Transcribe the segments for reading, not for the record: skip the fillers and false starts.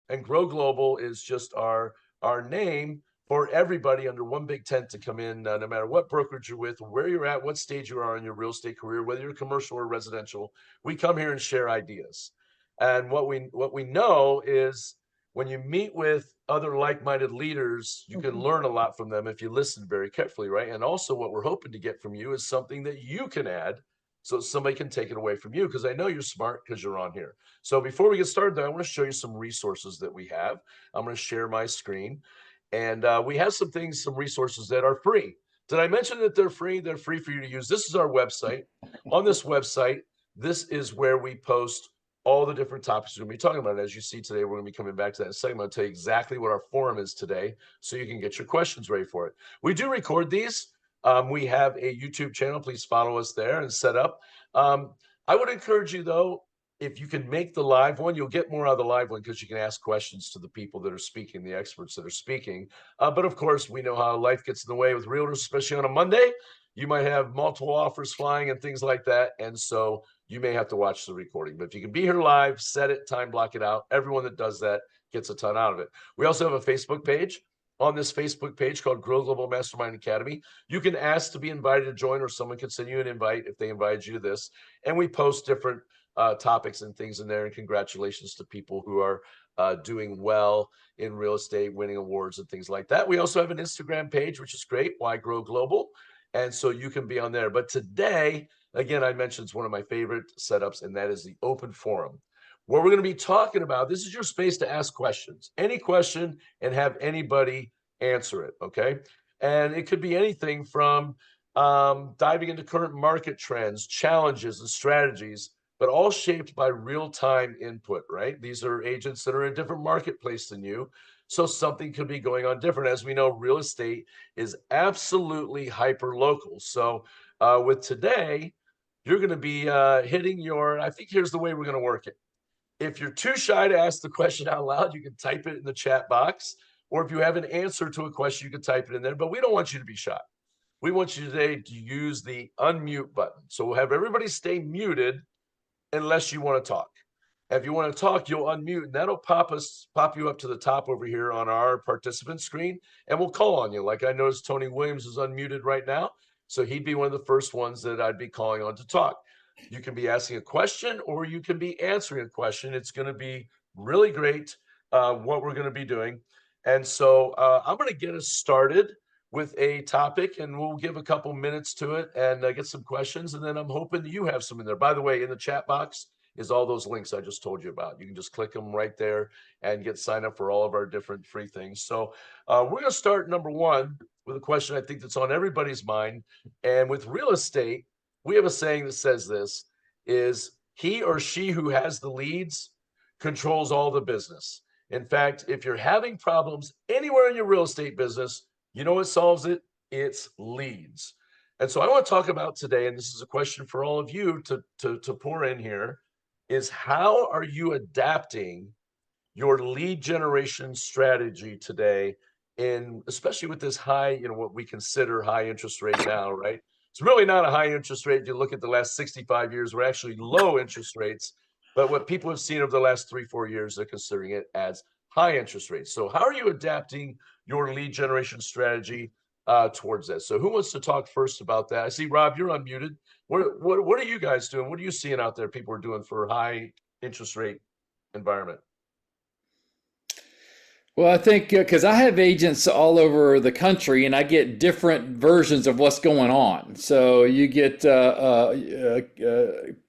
And Grow Global is just our name for everybody under one big tent to come in, no matter what brokerage you're with, where you're at, what stage you are in your real estate career, whether you're commercial or residential. We come here and share ideas. And what we know is when you meet with other like-minded leaders, you can learn a lot from them if you listen very carefully, right? And also what we're hoping to get from you is something that you can add so somebody can take it away from you, because I know you're smart because you're on here. So before we get started, though, I want to show you some resources that we have. I'm going to share my screen, and we have some things, some resources that are free. Did I mention that they're free? They're free for you to use. This is our website. On this website, this is where we post all the different topics we're going to be talking about. As you see today, we're going to be coming back to that in a second. I'll tell you exactly what our forum is today so you can get your questions ready for it. We do record these. We have a YouTube channel. Please follow us there and set up. I would encourage you, though, if you can make the live one, you'll get more out of the live one because you can ask questions to the people that are speaking, the experts that are speaking. But of course, we know how life gets in the way with realtors, especially on a Monday. You might have multiple offers flying and things like that. And so you may have to watch the recording. But if you can be here live, set it, time block it out. Everyone that does that gets a ton out of it. We also have a Facebook page. On this Facebook page called Grow Global Mastermind Academy, you can ask to be invited to join, or someone can send you an invite if they invited you to this. And we post different topics and things in there. And congratulations to people who are doing well in real estate, winning awards and things like that. We also have an Instagram page, which is great, Why Grow Global. And so you can be on there. But today, again, I mentioned it's one of my favorite setups, and that is the open forum, where we're going to be talking about, this is your space to ask questions, any question, and have anybody answer it, okay? And it could be anything from diving into current market trends, challenges, and strategies, but all shaped by real-time input, right? These are agents that are in a different marketplace than you, so something could be going on different. As we know, real estate is absolutely hyper-local. So with today, you're going to be hitting your, I think here's the way we're going to work it. If you're too shy to ask the question out loud, you can type it in the chat box. Or if you have an answer to a question, you can type it in there. But we don't want you to be shy. We want you today to use the unmute button. So we'll have everybody stay muted unless you want to talk. If you want to talk, you'll unmute, and that'll pop you up to the top over here on our participant screen, and we'll call on you. Like I noticed Tony Williams is unmuted right now, so he'd be one of the first ones that I'd be calling on to talk. You can be asking a question or you can be answering a question. It's going to be really great what we're going to be doing. And so I'm going to get us started with a topic, and we'll give a couple minutes to it and get some questions. And then I'm hoping that you have some in there. By the way, in the chat box is all those links I just told you about. You can just click them right there and get signed up for all of our different free things. So we're going to start number one with a question I think that's on everybody's mind. And with real estate, we have a saying that says this, is he or she who has the leads controls all the business. In fact, if you're having problems anywhere in your real estate business, you know what solves it? It's leads. And so I want to talk about today, and this is a question for all of you to pour in here, is how are you adapting your lead generation strategy today, especially with this high, what we consider high interest rate now, right? It's really not a high interest rate. If you look at the last 65 years, we're actually low interest rates. But what people have seen over the last 3-4 years, they're considering it as high interest rates. So how are you adapting your lead generation strategy towards that? So who wants to talk first about that? I see, Rob, you're unmuted. What are you guys doing? What are you seeing out there people are doing for high interest rate environment? Well, I think because I have agents all over the country and I get different versions of what's going on. So you get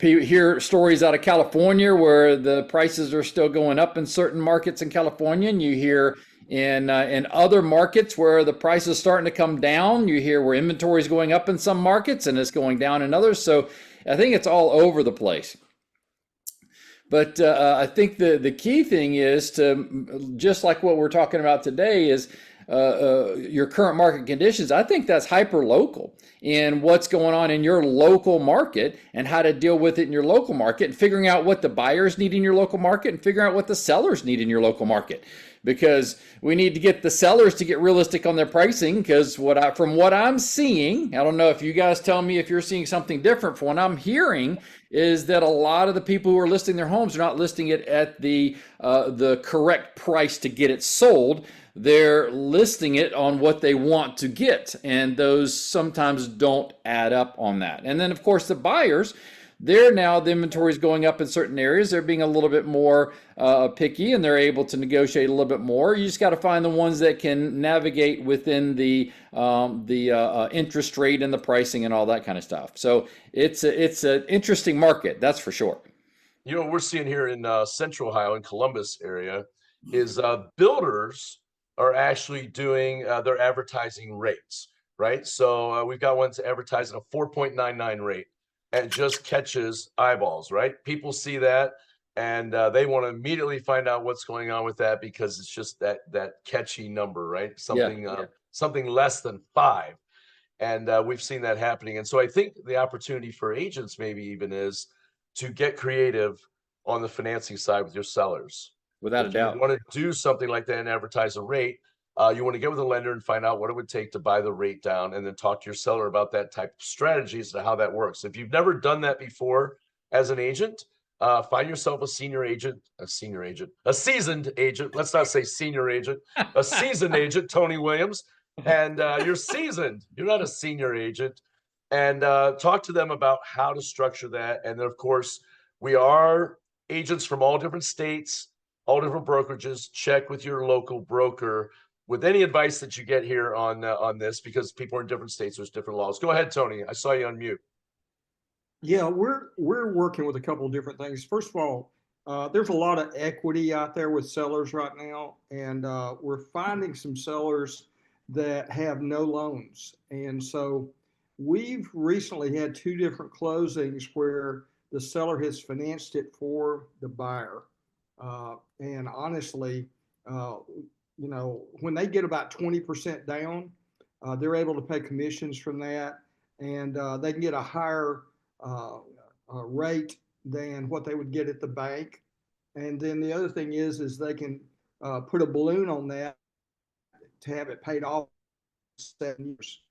hear stories out of California where the prices are still going up in certain markets in California, and you hear in other markets where the price is starting to come down. You hear where inventory is going up in some markets and it's going down in others. So I think it's all over the place. But I think the key thing is to, just like what we're talking about today, is your current market conditions. I think that's hyper local in what's going on in your local market and how to deal with it in your local market, and figuring out what the buyers need in your local market and figuring out what the sellers need in your local market. Because we need to get the sellers to get realistic on their pricing, because from what I'm seeing, I don't know if you guys tell me if you're seeing something different, from what I'm hearing is that a lot of the people who are listing their homes are not listing it at the correct price to get it sold. They're listing it on what they want to get, and those sometimes don't add up on that. And then, of course, the buyers, the inventory is going up in certain areas. They're being a little bit more picky, and they're able to negotiate a little bit more. You just got to find the ones that can navigate within the interest rate and the pricing and all that kind of stuff. So it's an interesting market, that's for sure. You know, what we're seeing here in Central Ohio, in Columbus area, is builders are actually doing their advertising rates, right? So we've got ones advertising a 4.99 rate, and it just catches eyeballs, right? People see that, and they want to immediately find out what's going on with that, because it's just that catchy number, right? Yeah. Something less than 5. And we've seen that happening. And so I think the opportunity for agents maybe even is to get creative on the financing side with your sellers. Without a If you doubt. want to do something like that and advertise a rate, you want to get with a lender and find out what it would take to buy the rate down, and then talk to your seller about that type of strategy as to how that works. If you've never done that before as an agent, find yourself a seasoned agent. Let's not say senior agent, a seasoned agent, Tony Williams. And you're seasoned. You're not a senior agent. And talk to them about how to structure that. And then, of course, we are agents from all different states, all different brokerages. Check with your local broker with any advice that you get here on this, because people are in different states. There's different laws. Go ahead, Tony. I saw you on mute. Yeah, we're working with a couple of different things. First of all, there's a lot of equity out there with sellers right now, and we're finding some sellers that have no loans. And so we've recently had two different closings where the seller has financed it for the buyer. And honestly, uh, when they get about 20% down, they're able to pay commissions from that, and they can get a higher rate than what they would get at the bank. And then the other thing is they can put a balloon on that to have it paid off in 7 years.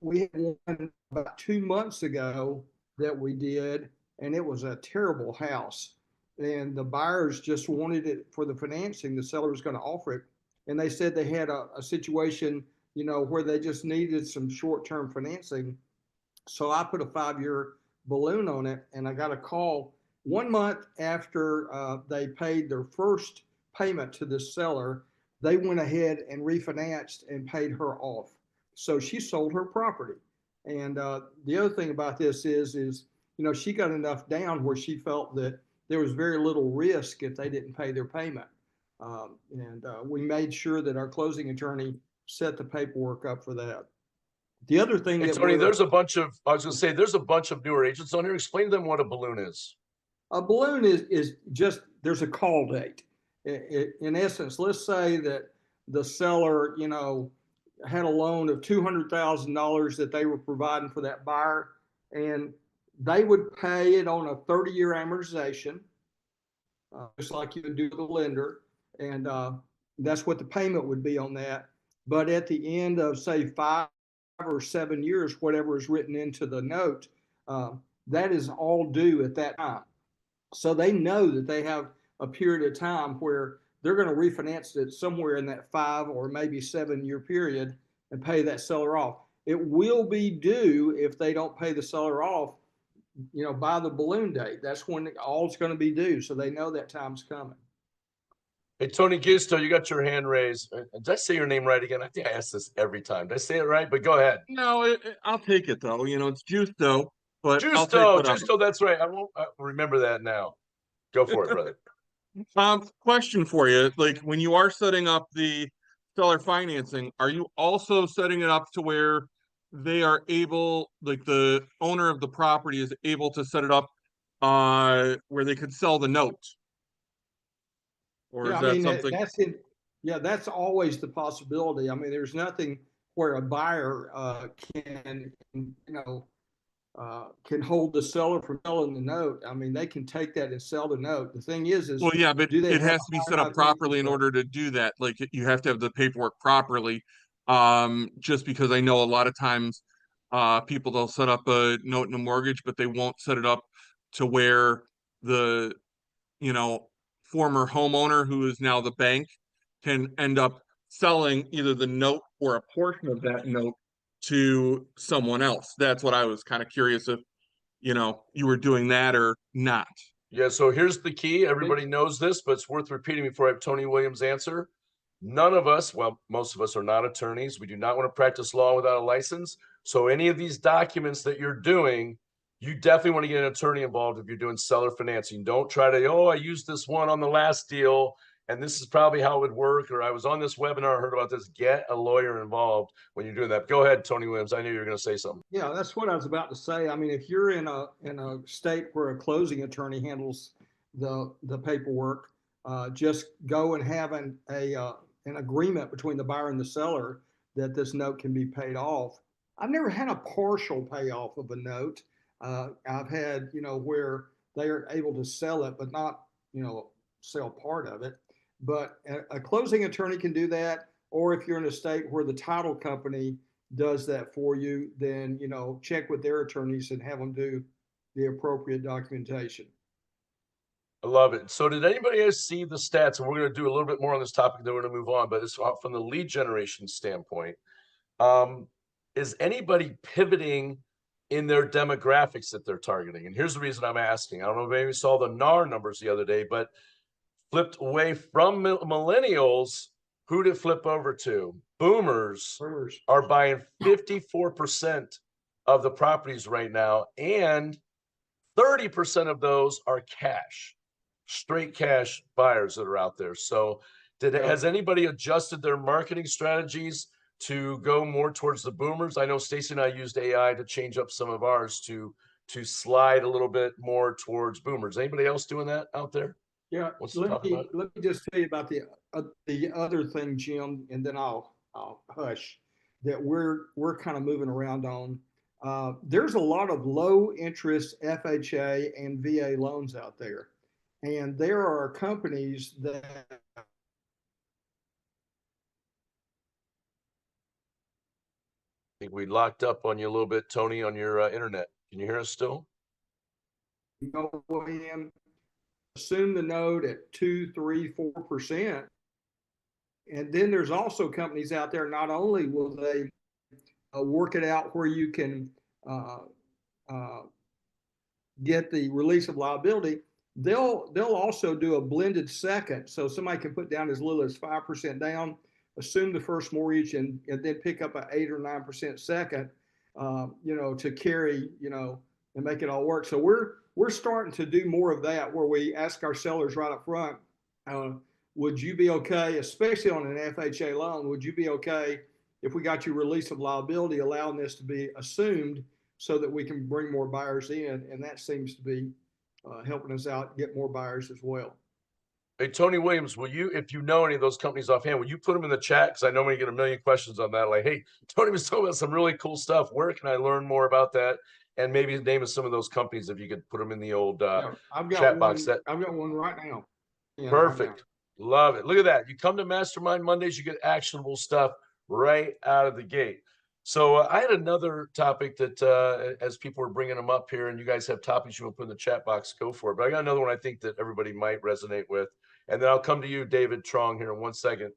We had one about 2 months ago that we did, and it was a terrible house. And the buyers just wanted it for the financing. The seller was going to offer it, and they said they had a situation, where they just needed some short-term financing. So I put a 5-year balloon on it, and I got a call 1 month after they paid their first payment to the seller. They went ahead and refinanced and paid her off. So she sold her property. And the other thing about this is she got enough down where she felt that there was very little risk if they didn't pay their payment. And we made sure that our closing attorney set the paperwork up for that. The other thing Hey, that Tony, there's a bunch of, I was going to say, there's a bunch of newer agents on here. Explain to them what a balloon is. A balloon is just, there's a call date. In essence, let's say that the seller, had a loan of $200,000 that they were providing for that buyer, and they would pay it on a 30-year amortization, just like you would do with a lender. And that's what the payment would be on that. But at the end of, say, 5 or 7 years, whatever is written into the note, that is all due at that time. So they know that they have a period of time where they're going to refinance it somewhere in that 5 or maybe 7 year period and pay that seller off. It will be due if they don't pay the seller off, by the balloon date. That's when all's going to be due. So they know that time's coming. Hey, Tony Giusto, you got your hand raised. Did I say your name right again? I think I ask this every time. Did I say it right? But go ahead. No, I'll take it though. It's Justo, but I'll take Justo, whatever. Justo, that's right. I won't remember that now. Go for it, brother. Question for you: like when you are setting up the seller financing, are you also setting it up to where they are able, like the owner of the property is able to set it up where they could sell the note? Or Yeah, is I that mean, something? that's always the possibility. I mean, there's nothing where a buyer can, can hold the seller from selling the note. I mean, they can take that and sell the note. The thing is Well, yeah, but do they it have has a to be high set up enough interest properly in rate? order to do that. Like you have to have the paperwork properly. Just because I know a lot of times people they'll set up a note and a mortgage, but they won't set it up to where the, former homeowner who is now the bank can end up selling either the note or a portion of that note to someone else. That's what I was kind of curious if, you were doing that or not. Yeah, so here's the key. Everybody knows this, but it's worth repeating before I have Tony Williams answer. None of us, well, most of us are not attorneys. We do not want to practice law without a license. So any of these documents that you're doing, you definitely want to get an attorney involved if you're doing seller financing. Don't try to, I used this one on the last deal, and this is probably how it would work, or I was on this webinar, heard about this. Get a lawyer involved when you're doing that. Go ahead, Tony Williams. I knew you were going to say something. Yeah, that's what I was about to say. I mean, if you're in a state where a closing attorney handles the paperwork, just go and have an agreement between the buyer and the seller that this note can be paid off. I've never had a partial payoff of a note. I've had, where they are able to sell it, but not, sell part of it. But a closing attorney can do that. Or if you're in a state where the title company does that for you, then, check with their attorneys and have them do the appropriate documentation. I love it. So did anybody else see the stats? And we're going to do a little bit more on this topic, then we're going to move on. But it's from the lead generation standpoint. Is anybody pivoting in their demographics that they're targeting? And here's the reason I'm asking. I don't know if maybe saw the NAR numbers the other day, but flipped away from millennials. Who did it flip over to? Boomers are buying 54% of the properties right now, and 30% of those are cash, straight cash buyers that are out there. So has anybody adjusted their marketing strategies to go more towards the boomers? I know Stacy and I used AI to change up some of ours to slide a little bit more towards boomers. Anybody else doing that out there? Yeah, let me just tell you about the other thing, Jim, and then I'll hush, that we're kind of moving around on. There's a lot of low interest FHA and VA loans out there, and there are companies that I think we locked up on you a little bit, Tony, on your internet. Can you hear us still? go in, assume the note at 2, 3, 4%. And then there's also companies out there, not only will they work it out where you can get the release of liability, they'll also do a blended second. So somebody can put down as little as 5% down, assume the first mortgage, and then pick up an 8 or 9% second, to carry, and make it all work. So we're starting to do more of that, where we ask our sellers right up front, would you be okay, especially on an FHA loan, would you be okay if we got you release of liability, allowing this to be assumed so that we can bring more buyers in? And that seems to be helping us out get more buyers as well. Hey, Tony Williams, will you, if you know any of those companies offhand, will you put them in the chat? Because I know we get a million questions on that. Like, hey, Tony was talking about some really cool stuff. Where can I learn more about that? And maybe the name of some of those companies, if you could put them in the old chat box. I've got one right now. Yeah, perfect. Right now. Love it. Look at that. You come to Mastermind Mondays, you get actionable stuff right out of the gate. So I had another topic that as people are bringing them up here, and you guys have topics you want to put in the chat box, go for it. But I got another one I think that everybody might resonate with. And then I'll come to you, David Trong, here in 1 second.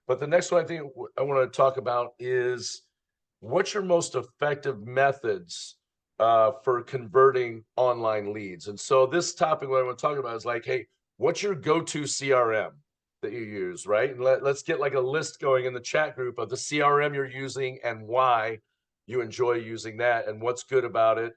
But the next one I think I want to talk about is, what's your most effective methods for converting online leads? And so this topic, what I want to talk about is like, hey, what's your go-to CRM that you use, right? And let's get like a list going in the chat group of the CRM you're using and why you enjoy using that and what's good about it.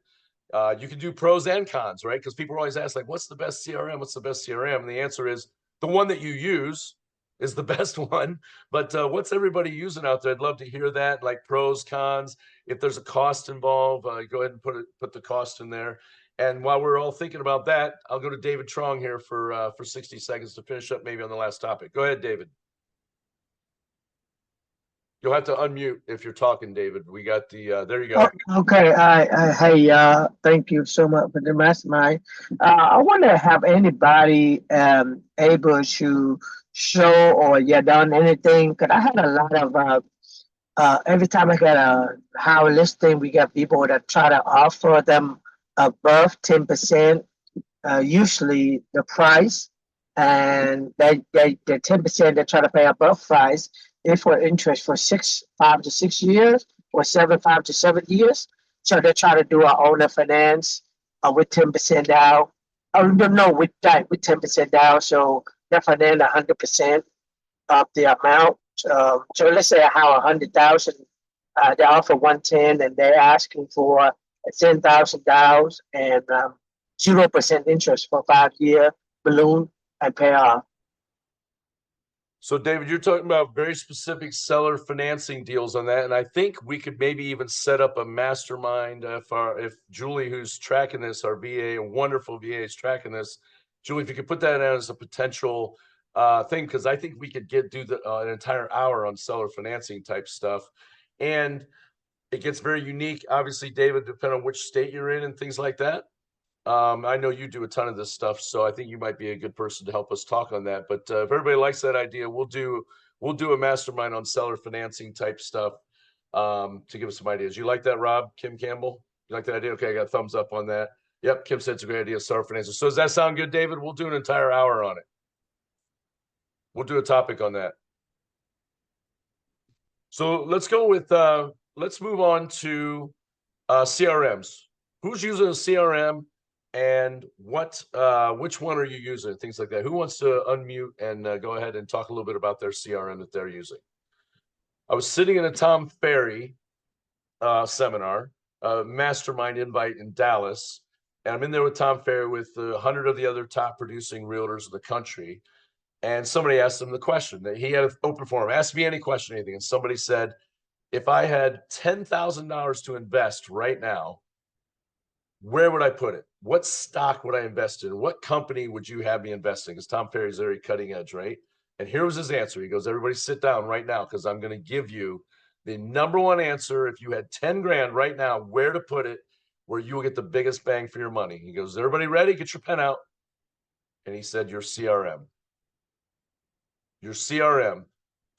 You can do pros and cons, right? Because people always ask, like, what's the best CRM? What's the best CRM? And the answer is the one that you use is the best one. But what's everybody using out there? I'd love to hear that, like pros, cons. If there's a cost involved, go ahead and put the cost in there. And while we're all thinking about that, I'll go to David Trong here for 60 seconds to finish up maybe on the last topic. Go ahead, David. You'll have to unmute if you're talking, David. We got the, there you go. Okay. Hey, thank you so much for the mastermind. I wonder have anybody able to show or done anything? Because I had a lot of, every time I get a house listing, we get people that try to offer them above 10% usually the price, and the 10% they try to pay above price is for interest for 5 to 6 years or 5 to 7 years. So they try to do our owner finance with 10% down. Oh no, with 10% down. So they finance 100% of the amount. So let's say I have 100,000, they offer 110, and they're asking for $10,000 and 0% interest for 5 year balloon and pay off. So, David, you're talking about very specific seller financing deals on that, and I think we could maybe even set up a mastermind if Julie, who's tracking this, our VA, a wonderful VA, is tracking this. Julie, if you could put that in as a potential thing, because I think we could do an entire hour on seller financing type stuff, and it gets very unique. Obviously, David, depending on which state you're in and things like that. I know you do a ton of this stuff, so I think you might be a good person to help us talk on that. But if everybody likes that idea, we'll do a mastermind on seller financing type stuff to give us some ideas. You like that, Rob? Kim Campbell? You like that idea? Okay, I got a thumbs up on that. Yep, Kim said it's a great idea, seller financing. So does that sound good, David? We'll do an entire hour on it. We'll do a topic on that. So let's go with let's move on to CRMs. Who's using a CRM? And which one are you using? Things like that. Who wants to unmute and go ahead and talk a little bit about their CRM that they're using? I was sitting in a Tom Ferry seminar, Mastermind invite in Dallas, and I'm in there with Tom Ferry with 100 of the other top producing realtors in the country. And somebody asked him the question that he had an open forum. Ask me any question, anything. And somebody said, if I had $10,000 to invest right now, where would I put it? What stock would I invest in? What company would you have me investing? Because Tom Ferry's very cutting edge, right? And here was his answer. He goes, everybody sit down right now, because I'm going to give you the number one answer. If you had 10 grand right now, where to put it, where you will get the biggest bang for your money. He goes, everybody ready? Get your pen out. And he said, your CRM. Your CRM,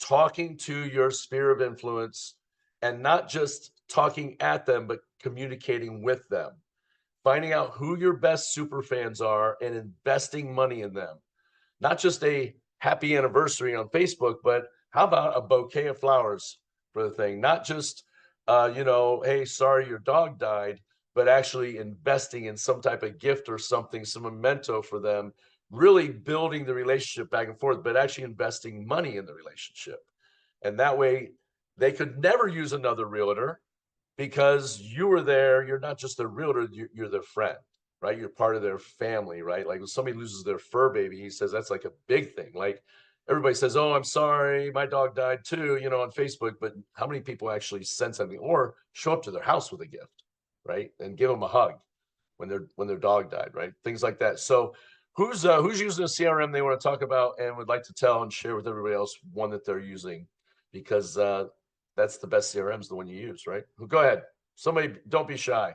talking to your sphere of influence, and not just talking at them, but communicating with them. Finding out who your best super fans are and investing money in them. Not just a happy anniversary on Facebook, but how about a bouquet of flowers for the thing? Not just, hey, sorry your dog died, but actually investing in some type of gift or something, some memento for them, really building the relationship back and forth, but actually investing money in the relationship. And that way they could never use another realtor, because you were there. You're not just their realtor, you're their friend, right? You're part of their family, right? Like when somebody loses their fur baby, he says that's like a big thing. Like everybody says, oh, I'm sorry, my dog died too, on Facebook. But how many people actually send something or show up to their house with a gift, right? And give them a hug when their dog died, right? Things like that. So who's using a CRM they want to talk about and would like to tell and share with everybody else one that they're using, because that's the best CRM is the one you use, right? Go ahead. Somebody, don't be shy.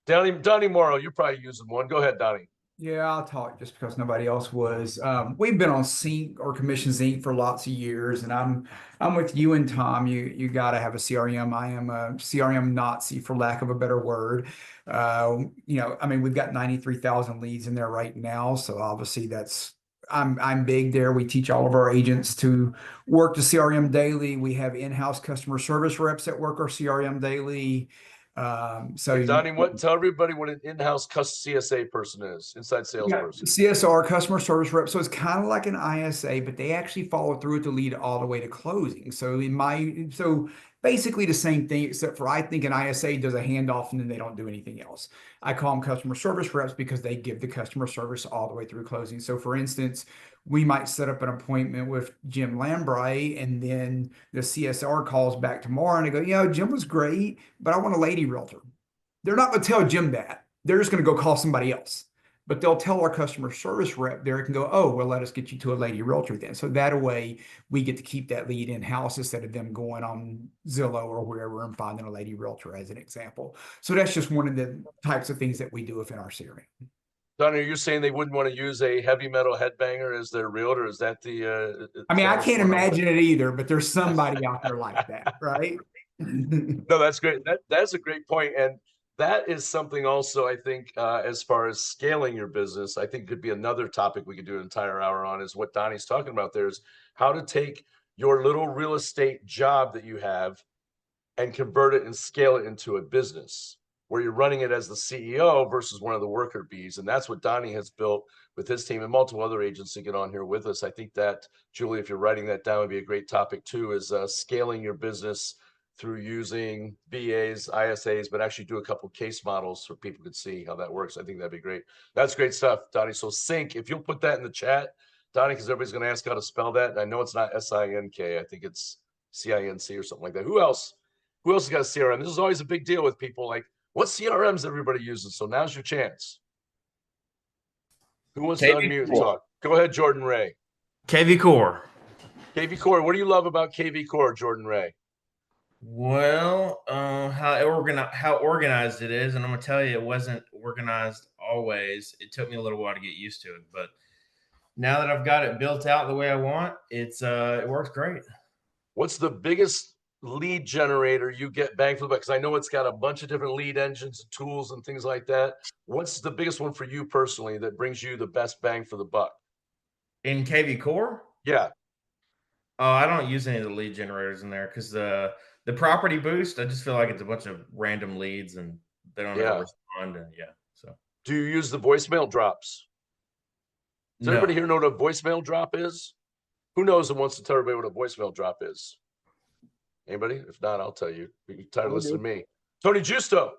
Donnie Morrow, you're probably using one. Go ahead, Donnie. Yeah, I'll talk just because nobody else was. We've been on Sync or Commission Sync for lots of years, and I'm with you and Tom. You got to have a CRM. I am a CRM Nazi, for lack of a better word. We've got 93,000 leads in there right now, so obviously I'm big there. We teach all of our agents to work the CRM daily. We have in-house customer service reps that work our CRM daily. Hey, Donnie, tell everybody what an in-house CSA person is, inside salesperson. CSR, customer service rep. So it's kind of like an ISA, but they actually follow through to lead all the way to closing. So basically the same thing, except for I think an ISA does a handoff and then they don't do anything else. I call them customer service reps because they give the customer service all the way through closing. So for instance, we might set up an appointment with Jim Lambright, and then the CSR calls back tomorrow and they go, Jim was great, but I want a lady realtor. They're not going to tell Jim that. They're just going to go call somebody else. But they'll tell our customer service rep there and go, oh, well, let us get you to a lady realtor then. So that way we get to keep that lead in-house instead of them going on Zillow or wherever and finding a lady realtor, as an example. So that's just one of the types of things that we do within our CRM. Donnie, you're saying they wouldn't want to use a heavy metal headbanger as their realtor? Is that the? I can't imagine it either, but there's somebody out there like that, right? No, that's great. That's a great point. And that is something also, I think, as far as scaling your business, I think could be another topic we could do an entire hour on, is what Donnie's talking about there, is how to take your little real estate job that you have and convert it and scale it into a business where you're running it as the CEO versus one of the worker bees. And that's what Donnie has built with his team and multiple other agents to get on here with us. I think that, Julie, if you're writing that down, would be a great topic too, is scaling your business through using VAs, ISAs, but actually do a couple case models so people could see how that works. I think that'd be great. That's great stuff, Donnie. So Sync, if you'll put that in the chat, Donnie, because everybody's going to ask how to spell that. And I know it's not SINK. I think it's CINC or something like that. Who else? Who else has got a CRM? This is always a big deal with people. Like, what CRMs everybody uses? So now's your chance. Who wants to unmute and talk? Go ahead, Jordan Ray. KV Core. KV Core. What do you love about KV Core, Jordan Ray? Well, how organized it is, and I'm gonna tell you, it wasn't organized always. It took me a little while to get used to it, but now that I've got it built out the way I want, it works great. What's the biggest lead generator you get bang for the buck? Because I know it's got a bunch of different lead engines and tools and things like that. What's the biggest one for you personally that brings you the best bang for the buck? In KV Core? Yeah. Oh, I don't use any of the lead generators in there because the property boost, I just feel like it's a bunch of random leads and they don't ever respond. And so. Do you use the voicemail drops? Does everybody here know what a voicemail drop is? Who knows and wants to tell everybody what a voicemail drop is? Anybody? If not, I'll tell you. You're tired of listening to me. Tony Giusto.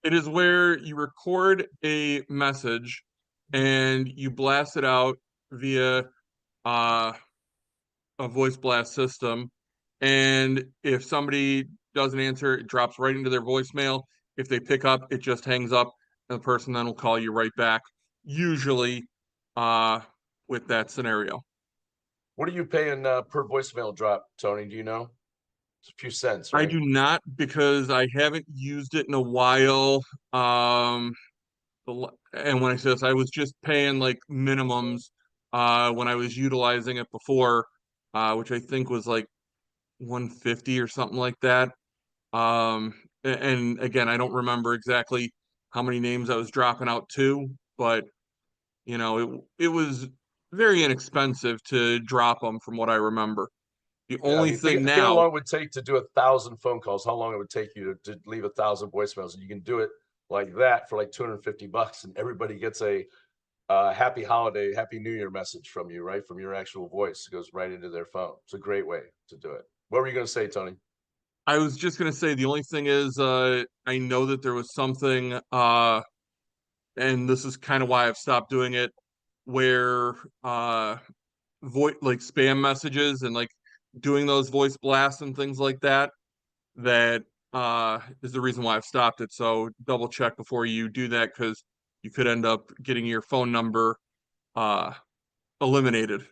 It is where you record a message and you blast it out via a voice blast system. And if somebody doesn't answer, it drops right into their voicemail. If they pick up, it just hangs up, and the person then will call you right back, usually with that scenario. What are you paying per voicemail drop, Tony? Do you know? It's a few cents, right? I do not, because I haven't used it in a while. And when I say this, I was just paying like minimums when I was utilizing it before, which I think was like 150 or something like that. And again, I don't remember exactly how many names I was dropping out to, but it was very inexpensive to drop them from what I remember. The only thing now, how long it would take to do 1,000 phone calls, how long it would take you to leave 1,000 voicemails, and you can do it like that for like $250, and everybody gets a happy holiday, happy new year message from you, right? From your actual voice. It goes right into their phone. It's a great way to do it. What were you going to say, Tony? I was just going to say, the only thing is, I know that there was something, and this is kind of why I've stopped doing it, where like spam messages and like doing those voice blasts and things like that, that is the reason why I've stopped it. So double check before you do that, because you could end up getting your phone number eliminated.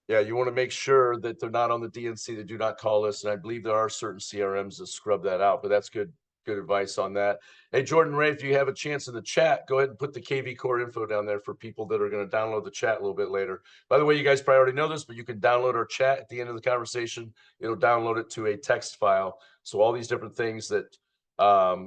Yeah, you want to make sure that they're not on the DNC, the do not call list. And I believe there are certain CRMs that scrub that out, but that's good advice on that. Hey, Jordan Ray, if you have a chance in the chat, go ahead and put the KV Core info down there for people that are going to download the chat a little bit later. By the way, you guys probably already know this, but you can download our chat at the end of the conversation. It'll download it to a text file. So all these different things that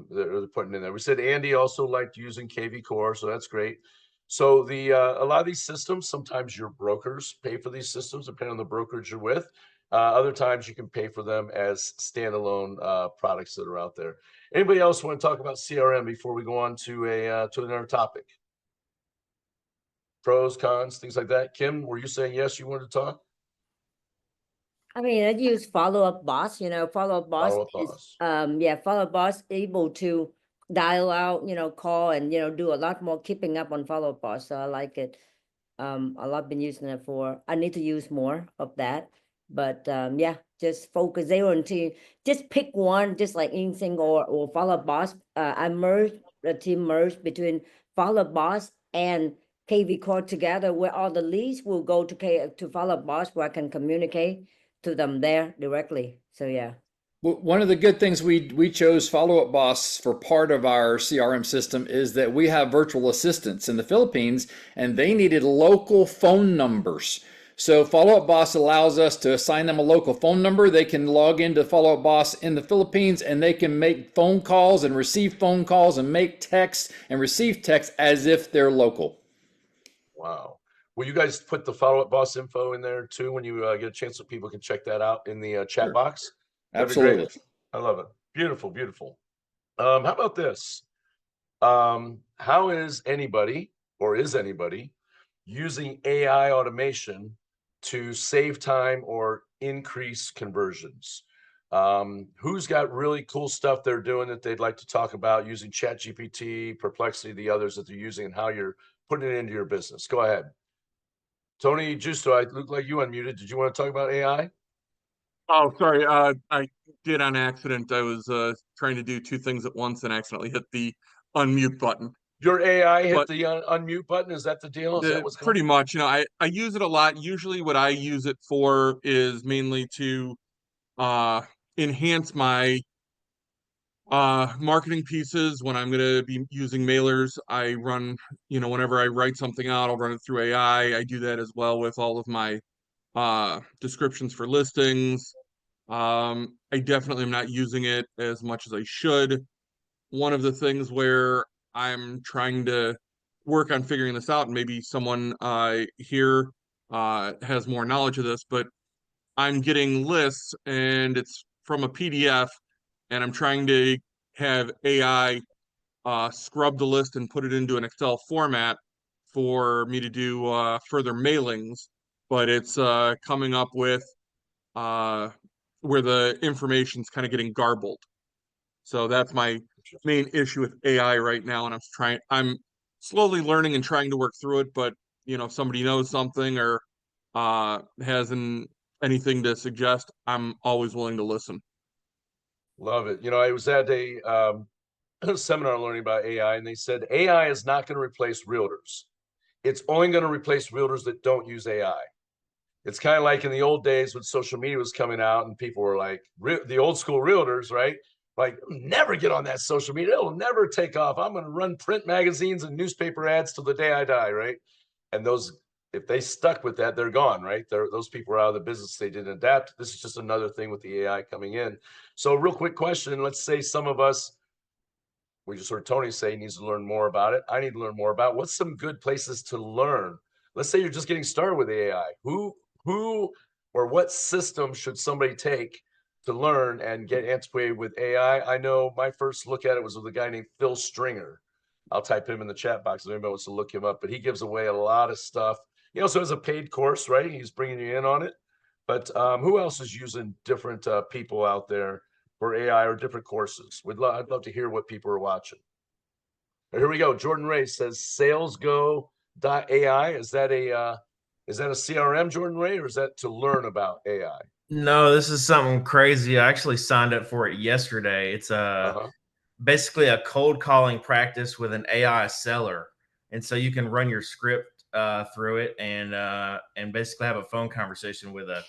they're putting in there. We said Andy also liked using KV Core, so that's great. So a lot of these systems, sometimes your brokers pay for these systems, depending on the brokerage you're with. Other times you can pay for them as standalone products that are out there. Anybody else want to talk about CRM before we go on to another topic? Pros, cons, things like that. Kim, were you saying yes, you wanted to talk? I mean, I use follow-up boss, follow-up boss is, follow-up boss able to dial out, call and, do a lot more keeping up on follow-up boss. So I like it. A lot been using it for, I need to use more of that. But just focus there until just pick one, just like anything or follow-up boss. I merged the team merged between follow-up boss and KV Core together, where all the leads will go to follow-up boss, where I can communicate to them there directly. So yeah. One of the good things we chose Follow Up Boss for part of our CRM system is that we have virtual assistants in the Philippines, and they needed local phone numbers. So Follow Up Boss allows us to assign them a local phone number. They can log into Follow Up Boss in the Philippines, and they can make phone calls and receive phone calls and make texts and receive texts as if they're local. Wow. Will you guys put the Follow Up Boss info in there too when you get a chance so people can check that out in the chat box? That'd be Absolutely. great. I love it. Beautiful, beautiful. How about this? How is anybody using AI automation to save time or increase conversions? Who's got really cool stuff they're doing that they'd like to talk about using ChatGPT, Perplexity, the others that they're using, and how you're putting it into your business? Go ahead. Tony Justo, I look like you unmuted. Did you want to talk about AI? Oh, sorry. I did on accident. I was trying to do two things at once and accidentally hit the unmute button. Your AI hit But the unmute button? Is that the deal? Is that what's going on? pretty much, you know, I use it a lot. Usually what I use it for is mainly to enhance my marketing pieces. When I'm going to be using mailers, I run, you know, whenever I write something out, I'll run it through AI. I do that as well with all of my descriptions for listings. I definitely am not using it as much as I should. One of the things where I'm trying to work on figuring this out, and maybe someone here has more knowledge of this, but I'm getting lists and it's from a PDF, and I'm trying to have AI scrub the list and put it into an Excel format for me to do further mailings, but it's coming up with where the information's kind of getting garbled. So that's my main issue with AI right now, and I'm slowly learning and trying to work through it. But you know, if somebody knows something or has anything to suggest, I'm always willing to listen. Love it. You know, I was at a seminar learning about AI, and they said AI is not going to replace realtors. It's only going to replace realtors that don't use AI. It's kind of like in the old days when social media was coming out and people were like, the old school realtors, right? Like, never get on that social media. It'll never take off. I'm going to run print magazines and newspaper ads till the day I die, right? And those, if they stuck with that, they're gone, right? Those people are out of the business. They didn't adapt. This is just another thing with the AI coming in. So, real quick question. Let's say some of us, we just heard Tony say he needs to learn more about it. I need to learn more about it. What's some good places to learn? Let's say you're just getting started with AI. Who or what system should somebody take to learn and get antiquated with AI? I know my first look at it was with a guy named Phil Stringer. I'll type him in the chat box if anybody wants to look him up, but he gives away a lot of stuff. He also has a paid course, right? He's bringing you in on it. But who else is using different people out there for AI or different courses? I'd love to hear what people are watching. Here we go. Jordan Ray says salesgo.ai. Is that a CRM, Jordan Ray, or is that to learn about AI? No, this is something crazy. I actually signed up for it yesterday. It's basically a cold calling practice with an AI seller, and so you can run your script through it and basically have a phone conversation with a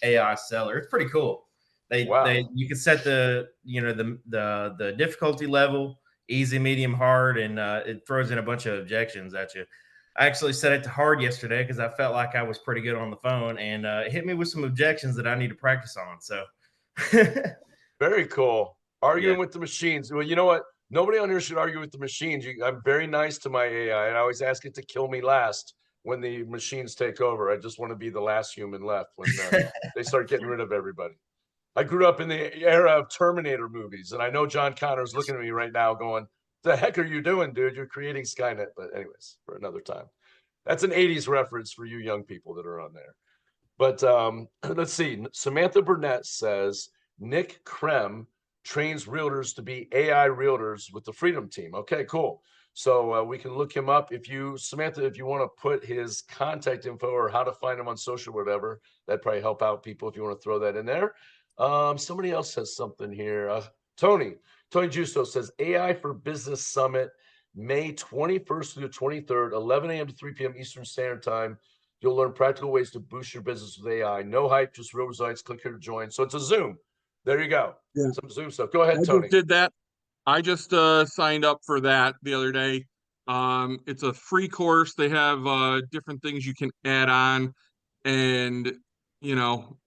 AI seller. It's pretty cool. You can set the the difficulty level, easy, medium, hard, and it throws in a bunch of objections at you. I actually set it to hard yesterday because I felt like I was pretty good on the phone, and it hit me with some objections that I need to practice on. So very cool. Arguing Yeah. with the machines. Well, you know what? Nobody on here should argue with the machines. I'm very nice to my AI, and I always ask it to kill me last when the machines take over. I just want to be the last human left when they start getting rid of everybody. I grew up in the era of Terminator movies, and I know John Connor's looking at me right now going, the heck are you doing, dude? You're creating Skynet. But anyways, for another time. That's an 80s reference for you young people that are on there. But let's see. Samantha Burnett says, Nick Krem trains realtors to be AI realtors with the Freedom Team. Okay, cool. So we can look him up. Samantha, if you want to put his contact info or how to find him on social, whatever, that'd probably help out people if you want to throw that in there. Somebody else has something here. Tony Justo says AI for Business Summit, May 21st through the 23rd, 11 a.m. to 3 p.m. Eastern Standard Time. You'll learn practical ways to boost your business with AI. No hype, just real results. Click here to join. So it's a Zoom. There you go. Yeah. Some Zoom stuff. Go ahead, Tony. Did that. I just signed up for that the other day. It's a free course. They have different things you can add on. and you know,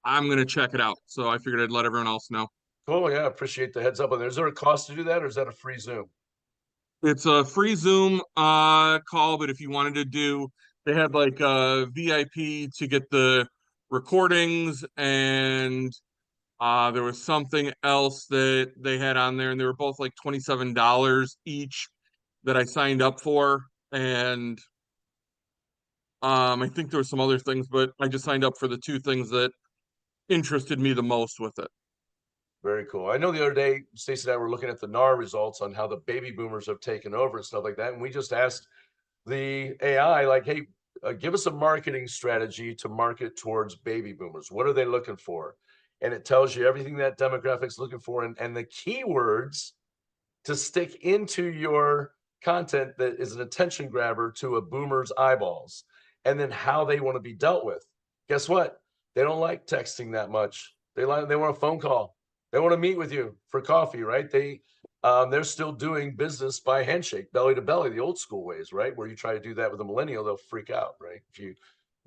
I'm gonna check it out. So I figured I'd let everyone else know. Cool. Yeah, appreciate the heads up on there. Is there a cost to do that, or is that a free Zoom? It's a free Zoom call, but if you wanted to do, they had like a VIP to get the recordings, and there was something else that they had on there, and they were both like $27 each that I signed up for. And I think there were some other things, but I just signed up for the two things that interested me the most with it. Very cool. I know the other day, Stacey and I were looking at the NAR results on how the baby boomers have taken over and stuff like that. And we just asked the AI, like, hey, give us a marketing strategy to market towards baby boomers. What are they looking for? And it tells you everything that demographic's looking for and the keywords to stick into your content that is an attention grabber to a boomer's eyeballs, and then how they want to be dealt with. Guess what? They don't like texting that much. They want a phone call. They want to meet with you for coffee, right? They're still doing business by handshake, belly to belly, the old school ways, right? Where you try to do that with a millennial, they'll freak out, right? If you,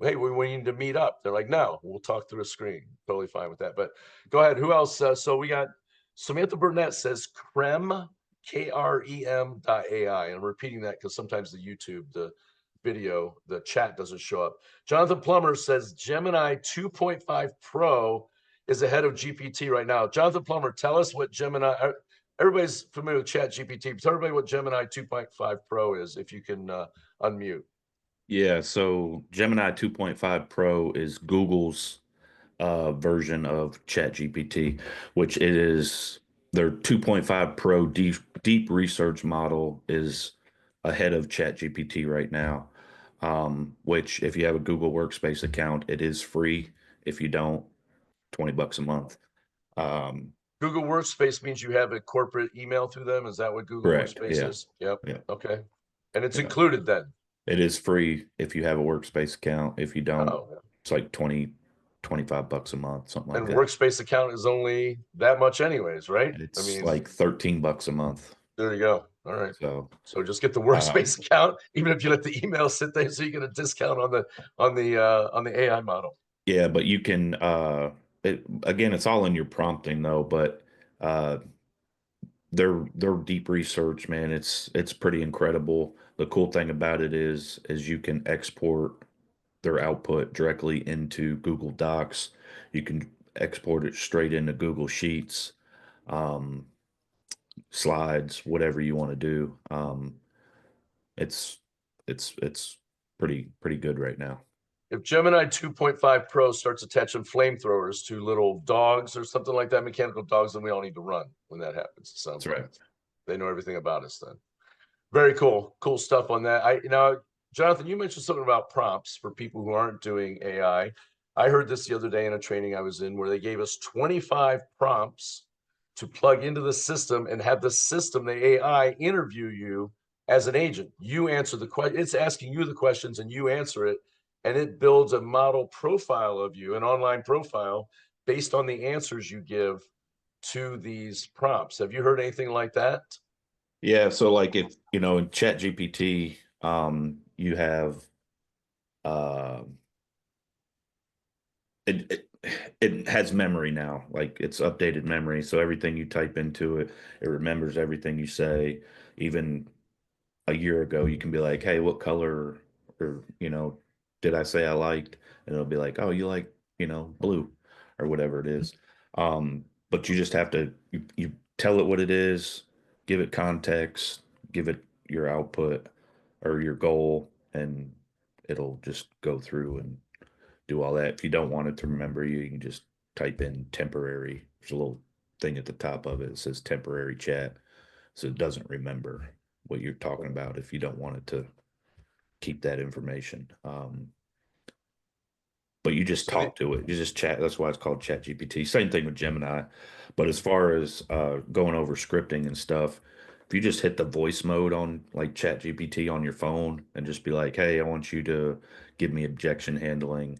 hey, we need to meet up, they're like, no, we'll talk through a screen. Totally fine with that. But go ahead. Who else? So we got Samantha Burnett says Krem, KREM.ai. And I'm repeating that because sometimes the YouTube, the video, the chat doesn't show up. Jonathan Plummer says Gemini 2.5 Pro is ahead of GPT right now. Jonathan Plummer, tell us what Gemini, everybody's familiar with Chat GPT. Tell everybody what Gemini 2.5 Pro is, if you can unmute. Yeah, so Gemini 2.5 Pro is Google's version of ChatGPT, which it is their 2.5 Pro deep research model is ahead of ChatGPT right now. Which if you have a Google Workspace account, it is free. If you don't, $20 a month. Google Workspace means you have a corporate email through them. Is that what Google Correct. Workspace Yeah. is? Yep. Yeah. Okay. And it's Yeah. included then. It is free if you have a Workspace account. If you don't, it's like $25 a month, something like and that. Workspace account is only that much anyways, right? It's like $13 a month. There you go. All right. So just get the Workspace account, even if you let the email sit there, so you get a discount on the AI model. Yeah, but you can again, it's all in your prompting though, but their deep research, man, it's pretty incredible. The cool thing about it is you can export their output directly into Google Docs. You can export it straight into Google Sheets, slides, whatever you want to do. It's pretty good right now. If Gemini 2.5 Pro starts attaching flamethrowers to little dogs or something like that, mechanical dogs, then we all need to run when that happens. It sounds like they know everything about us then. Very cool. Cool stuff on that. Now, Jonathan, you mentioned something about prompts for people who aren't doing AI. I heard this the other day in a training I was in where they gave us 25 prompts to plug into the system and have the system, the AI, interview you as an agent. You answer the question. It's asking you the questions and you answer it. And it builds a model profile of you, an online profile, based on the answers you give to these prompts. Have you heard anything like that? Yeah, so like if in ChatGPT, you have it has memory now, like it's updated memory. So everything you type into it, it remembers everything you say. Even a year ago, you can be like, hey, what color or did I say I liked? And it'll be like, oh, you like, blue or whatever it is. But you just have to you tell it what it is, give it context, give it your output or your goal, and it'll just go through and do all that. If you don't want it to remember you, you can just type in temporary. There's a little thing at the top of it that says temporary chat. So it doesn't remember what you're talking about if you don't want it to keep that information. But you just talk to it. You just chat. That's why it's called Chat GPT. Same thing with Gemini. But as far as going over scripting and stuff, if you just hit the voice mode on like Chat GPT on your phone and just be like, hey, I want you to give me objection handling.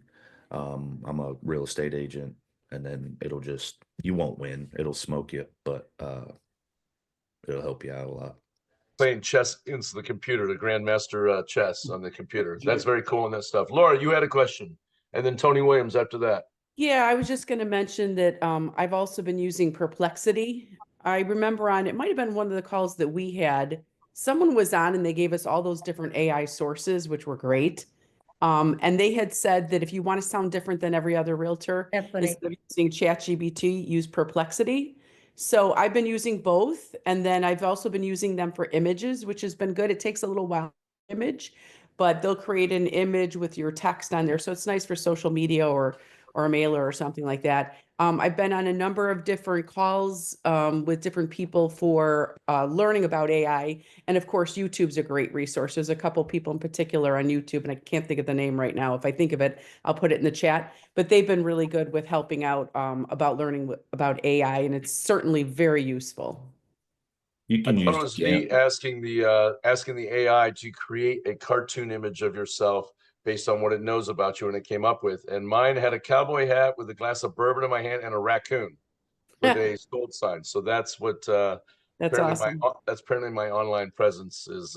I'm a real estate agent. And then you won't win. It'll smoke you, but it'll help you out a lot. Playing chess into the computer, the grandmaster chess on the computer. That's very cool and that stuff. Laura, you had a question. and then Tony Williams after that. Yeah, I was just going to mention that I've also been using Perplexity. I remember it might have been one of the calls that we had. Someone was on and they gave us all those different AI sources, which were great. And they had said that if you want to sound different than every other realtor, instead of using ChatGPT, use Perplexity. So I've been using both. And then I've also been using them for images, which has been good. It takes a little while to image, but they'll create an image with your text on there. So it's nice for social media or a mailer or something like that. I've been on a number of different calls with different people for learning about AI. And of course, YouTube's a great resource. There's a couple people in particular on YouTube, and I can't think of the name right now. If I think of it, I'll put it in the chat. But they've been really good with helping out about learning about AI, and it's certainly very useful. You can I thought use it was neat asking the AI to create a cartoon image of yourself based on what it knows about you, and it came up with. And mine had a cowboy hat with a glass of bourbon in my hand and a raccoon with a sold sign. So that's what That's awesome. that's apparently my online presence is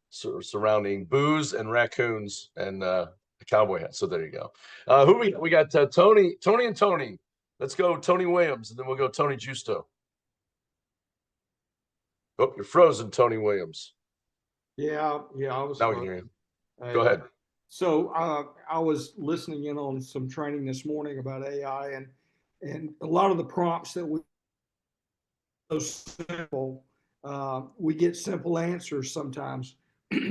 surrounding booze and raccoons and a cowboy hat. So there you go. Who we got? Tony and Tony. Let's go Tony Williams, and then we'll go Tony Justo. Oh, you're frozen, Tony Williams. Yeah, I was. Now we can hear you. Go ahead. So I was listening in on some training this morning about AI, and a lot of the prompts that we so simple, we get simple answers sometimes.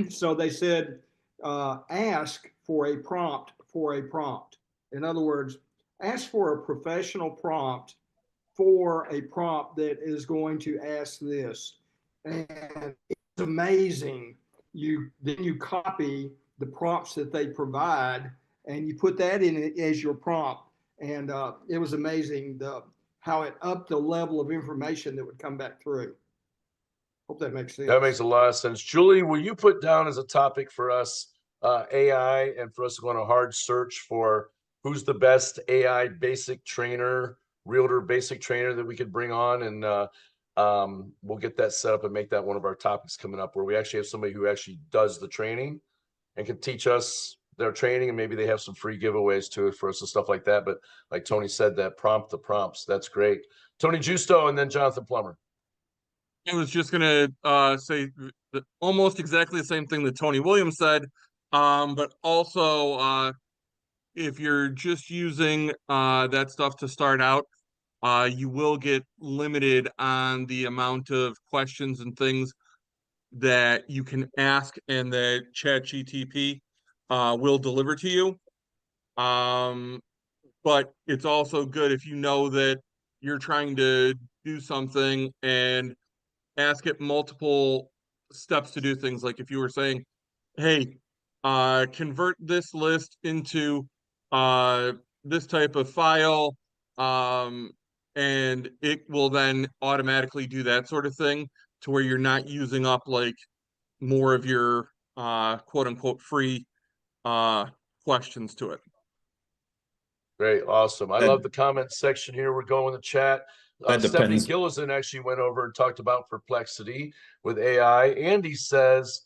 So they said, ask for a prompt for a prompt. In other words, ask for a professional prompt for a prompt that is going to ask this. And it's amazing. Then you copy the prompts that they provide and you put that in it as your prompt. And it was amazing how it upped the level of information that would come back through. Hope that makes sense. That makes a lot of sense. Julie, will you put down as a topic for us AI, and for us to go on a hard search for who's the best AI basic trainer, realtor basic trainer that we could bring on, and we'll get that set up and make that one of our topics coming up, where we actually have somebody who actually does the training and can teach us their training, and maybe they have some free giveaways to it for us and stuff like that. But like Tony said, that the prompts, that's great. Tony Justo and then Jonathan Plummer. I was just gonna say almost exactly the same thing that Tony Williams said, but also if you're just using that stuff to start out, you will get limited on the amount of questions and things that you can ask and that ChatGPT will deliver to you. But it's also good if you know that you're trying to do something and ask it multiple steps to do things. Like if you were saying, hey, convert this list into this type of file, and it will then automatically do that sort of thing, to where you're not using up like more of your quote unquote free questions to it. Great, awesome. I love the comment section here. We're going in the chat. Stephanie Gillison actually went over and talked about Perplexity with AI. Andy says,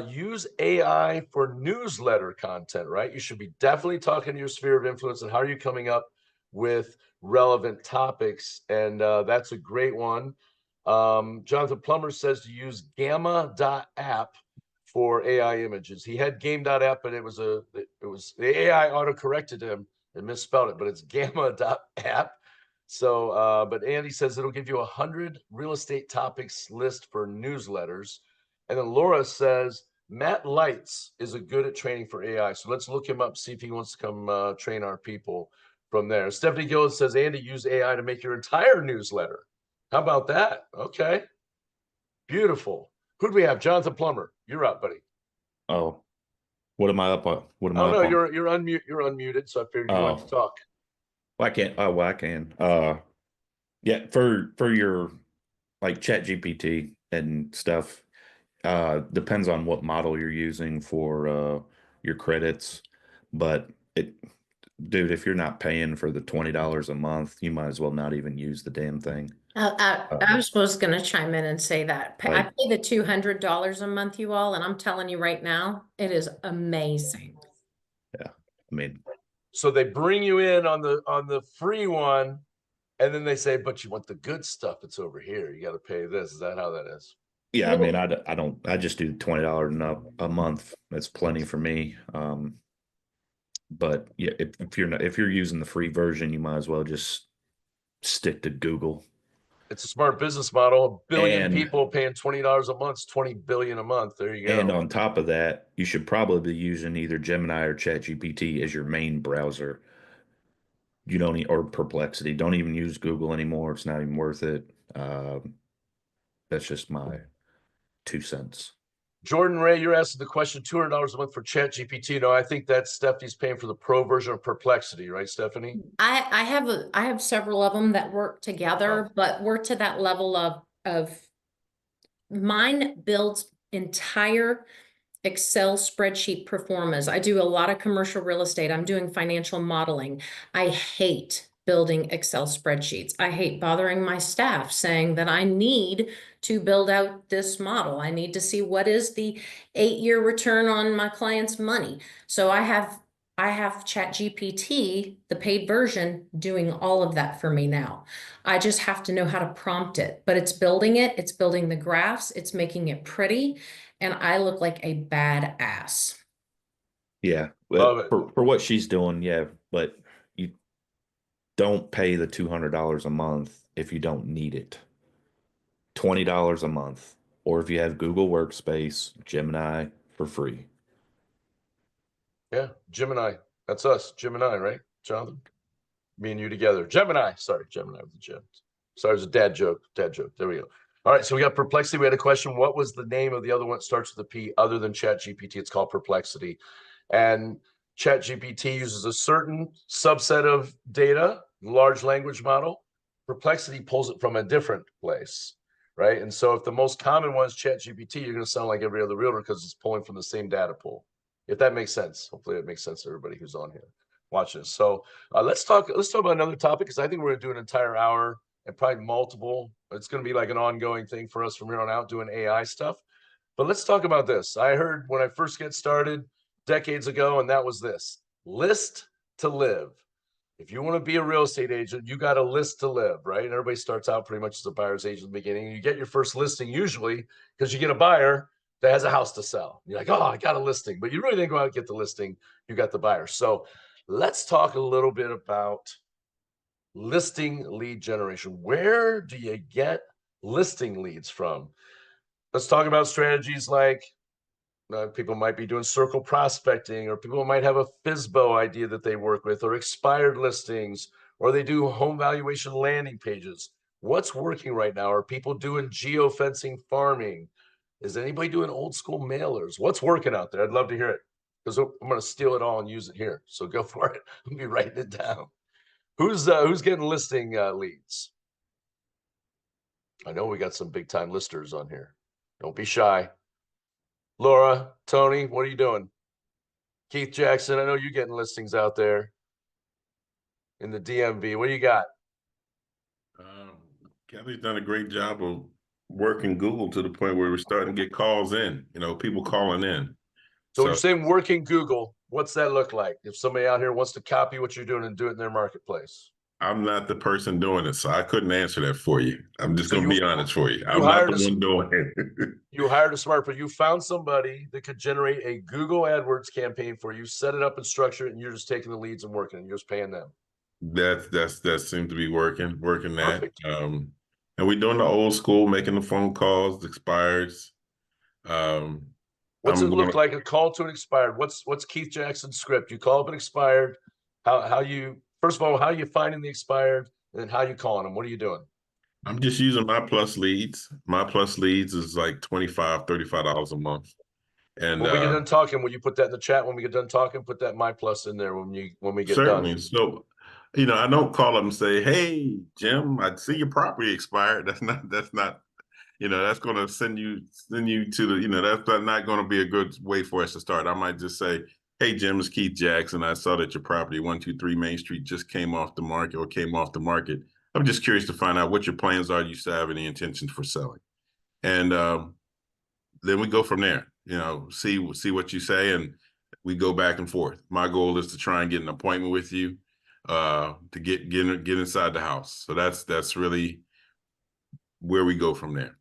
use AI for newsletter content, right? You should be definitely talking to your sphere of influence and how are you coming up with relevant topics. And that's a great one. Jonathan Plummer says to use gamma.app for AI images. He had game.app, but it was the AI auto-corrected him and misspelled it, but it's gamma.app. So, but Andy says it'll give you 100 real estate topics list for newsletters. And then Laura says Matt Lights is a good at training for AI. So let's look him up, see if he wants to come train our people from there. Stephanie Gillis says, Andy, use AI to make your entire newsletter. How about that? Okay. Beautiful. Who do we have? Jonathan Plummer. You're up, buddy. Oh, what am I up on? What am I up on? You're unmuted, so I figured you wanted to talk. Well, I can't. Oh, well, I can. Yeah, for your like ChatGPT and stuff, depends on what model you're using for your credits. But dude, if you're not paying for the $20 a month, you might as well not even use the damn thing. I was just going to chime in and say that I pay the $200 a month, you all, and I'm telling you right now, it is amazing. Yeah, I mean, So they bring you in on the free one, and then they say, but you want the good stuff, it's over here. You got to pay this. Is that how that is? Yeah, I mean, I just do $20 and up a month. That's plenty for me. But yeah, if you're using the free version, you might as well just stick to Google. It's a smart business model. A billion And- people paying $20 a month, 20 billion a month. There you go. And on top of that, you should probably be using either Gemini or ChatGPT as your main browser. You don't need, or Perplexity. Don't even use Google anymore. It's not even worth it. That's just my 2 cents. Jordan Ray, you're asking the question, $200 a month for ChatGPT. No, I think that's Stephanie's paying for the pro version of Perplexity, right, Stephanie? I have several of them that work together, but we're to that level of mine builds entire Excel spreadsheet performance. I do a lot of commercial real estate. I'm doing financial modeling. I hate building Excel spreadsheets. I hate bothering my staff saying that I need to build out this model. I need to see what is the 8-year return on my client's money. So I have ChatGPT, the paid version, doing all of that for me now. I just have to know how to prompt it, but it's building it. It's building the graphs. It's making it pretty. And I look like a badass. Yeah, Love it. for what she's doing, yeah, but you don't pay the $200 a month if you don't need it. $20 a month, or if you have Google Workspace, Gemini for free. Yeah, Gemini. That's us, Gemini, right, Jonathan? Me and you together. Gemini. Sorry, Gemini with the Gem. Sorry, it was a dad joke. Dad joke. There we go. All right, so we got Perplexity. We had a question. What was the name of the other one that starts with a P other than ChatGPT? It's called Perplexity. And ChatGPT uses a certain subset of data, large language model. Perplexity pulls it from a different place, right? And so if the most common one is ChatGPT, you're going to sound like every other realtor because it's pulling from the same data pool. If that makes sense. Hopefully it makes sense to everybody who's on here watching. So let's talk about another topic, because I think we're going to do an entire hour and probably multiple. It's going to be like an ongoing thing for us from here on out, doing AI stuff. But let's talk about this. I heard when I first get started decades ago, and that was this: list to live. If you want to be a real estate agent, you got a list to live, right? And everybody starts out pretty much as a buyer's agent in the beginning. You get your first listing usually because you get a buyer that has a house to sell. You're like, oh, I got a listing, but you really didn't go out and get the listing. You got the buyer. So let's talk a little bit about listing lead generation. Where do you get listing leads from? Let's talk about strategies like people might be doing circle prospecting, or people might have a FSBO idea that they work with, or expired listings, or they do home valuation landing pages. What's working right now? Are people doing geofencing farming? Is anybody doing old school mailers? What's working out there? I'd love to hear it, because I'm going to steal it all and use it here. So go for it. I'll be writing it down. Who's getting listing leads? I know we got some big time listers on here. Don't be shy. Laura, Tony, what are you doing? Keith Jackson, I know you're getting listings out there in the DMV. What do you got? Kelly's done a great job of working Google to the point where we're starting to get calls in, people calling in. So you're saying working Google, what's that look like? If somebody out here wants to copy what you're doing and do it in their marketplace. I'm not the person doing it, so I couldn't answer that for you. I'm just going to be honest for you. I'm not the one doing it. You hired a smart person. You found somebody that could generate a Google AdWords campaign for you, set it up and structure it, and you're just taking the leads and working, and you're just paying them. That seems to be working that. Perfect. And we're doing the old school, making the phone calls, the expireds. What's it look like, a call to an expired? What's Keith Jackson's script? You call up an expired. How you, first of all, how are you finding the expired, and then how you calling them? What are you doing? I'm just using My Plus Leads. My Plus Leads is like $25, $35 a month. And when we get done talking, will you put that in the chat? When we get done talking, put that My Plus in there when we get certainly done. So, I don't call them and say, "Hey, Jim, I see your property expired." That's not. That's going to send you to the. That's not going to be a good way for us to start. I might just say, "Hey, Jim, it's Keith Jackson. I saw that your property 123 Main Street just came off the market. I'm just curious to find out what your plans are. You still have any intentions for selling?" And then we go from there. See what you say, and we go back and forth. My goal is to try and get an appointment with you to get inside the house. So that's really where we go from there.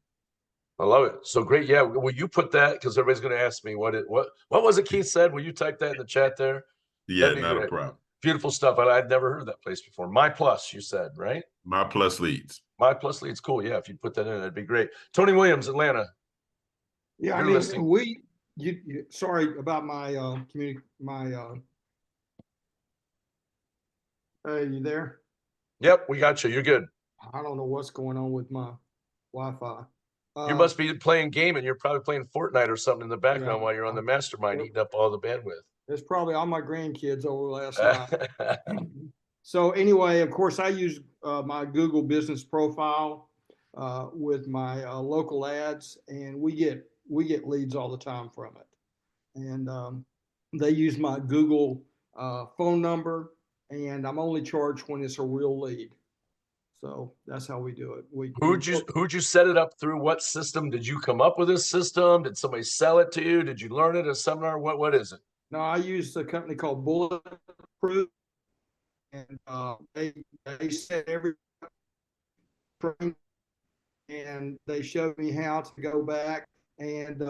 I love it. So great. Yeah. Will you put that? Because everybody's going to ask me what was it Keith said? Will you type that in the chat there? Yeah, That'd be not great. a problem. Beautiful stuff. I'd never heard of that place before. My Plus, you said, right? My Plus Leads. My Plus Leads. Cool. Yeah. If you put that in, that'd be great. Tony Williams, Atlanta. Yeah, I You're mean, listening. sorry about my hey, you there? Yep, we got you. You're good. I don't know what's going on with my Wi-Fi. You must be playing gaming. You're probably playing Fortnite or something in the background Yeah, while you're on the mastermind, eating up all the bandwidth. It's probably all my grandkids over last night. So anyway, of course, I use my Google business profile with my local ads, and we get leads all the time from it. And they use my Google phone number, and I'm only charged when it's a real lead. So that's how we do it. Who'd you set it up through? What system? Did you come up with this system? Did somebody sell it to you? Did you learn it at a seminar? What is it? No, I use a company called Bulletproof, and they set every and they showed me how to go back and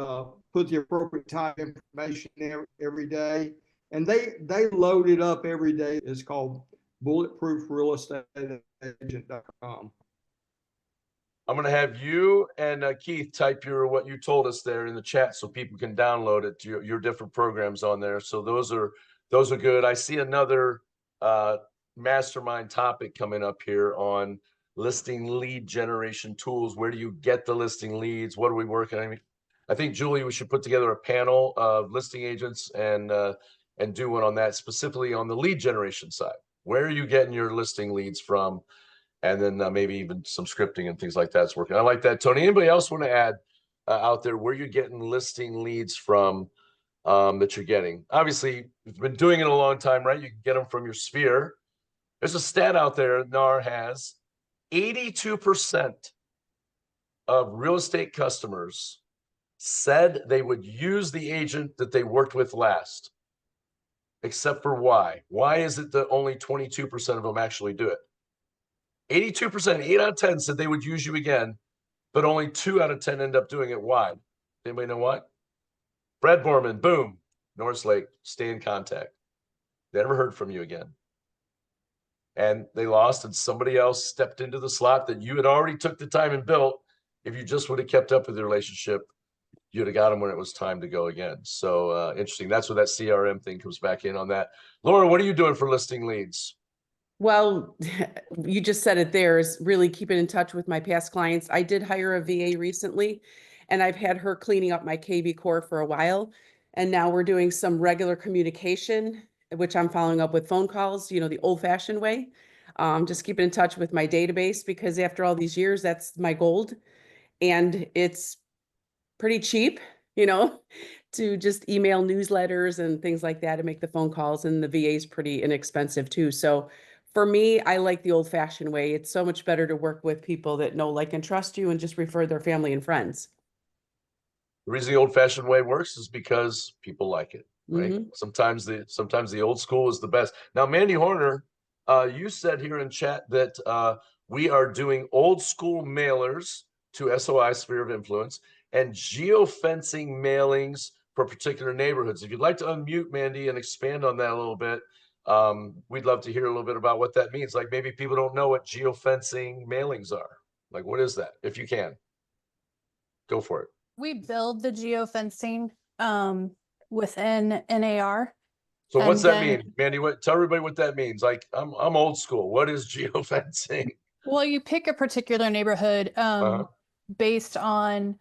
put the appropriate type of information every day. And they load it up every day. It's called bulletproofrealestateagent.com. I'm going to have you and Keith type what you told us there in the chat so people can download it to your different programs on there. So those are good. I see another mastermind topic coming up here on listing lead generation tools. Where do you get the listing leads? What are we working on? I mean, I think, Julie, we should put together a panel of listing agents and do one on that, specifically on the lead generation side. Where are you getting your listing leads from? And then maybe even some scripting and things like that's working. I like that, Tony. Anybody else want to add out there where you're getting listing leads from that you're getting? Obviously, you've been doing it a long time, right? You can get them from your sphere. There's a stat out there NAR has 82% of real estate customers said they would use the agent that they worked with last, except for why? Why is it that only 22% of them actually do it? 82%, 8 out of 10 said they would use you again, but only 2 out of 10 end up doing it. Why? Anybody know what? Brad Borman, boom, Norris Lake, stay in contact. They never heard from you again. And they lost, and somebody else stepped into the slot that you had already took the time and built. If you just would have kept up with the relationship, you'd have got them when it was time to go again. So interesting. That's where that CRM thing comes back in on that. Laura, what are you doing for listing leads? Well, you just said it there, is really keeping in touch with my past clients. I did hire a VA recently, and I've had her cleaning up my KV core for a while. And now we're doing some regular communication, which I'm following up with phone calls, the old fashioned way. Just keeping in touch with my database, because after all these years, that's my gold. And it's pretty cheap, to just email newsletters and things like that and make the phone calls. And the VA is pretty inexpensive too. So for me, I like the old fashioned way. It's so much better to work with people that know, like, and trust you and just refer their family and friends. The reason the old fashioned way works is because people like it, right? Mm-hmm. Sometimes the old school is the best. Now, Mandy Horner, you said here in chat that we are doing old school mailers to SOI Sphere of Influence and geofencing mailings for particular neighborhoods. If you'd like to unmute, Mandy, and expand on that a little bit, we'd love to hear a little bit about what that means. Like, maybe people don't know what geofencing mailings are. Like, what is that? If you can, go for it. We build the geofencing within NAR. So what's that mean, Mandy? Tell everybody what that means. Like, I'm old school. What is geofencing? Well, you pick a particular neighborhood based on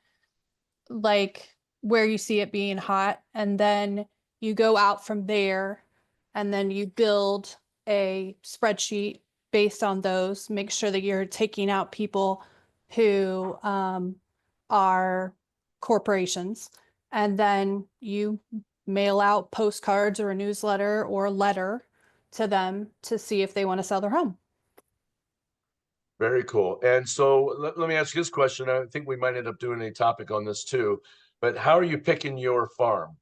like where you see it being hot, and then you go out from there, and then you build a spreadsheet based on those. Make sure that you're taking out people who are corporations, and then you mail out postcards or a newsletter or a letter to them to see if they want to sell their home. Very cool. And so let me ask you this question. I think we might end up doing a topic on this too, but how are you picking your farm?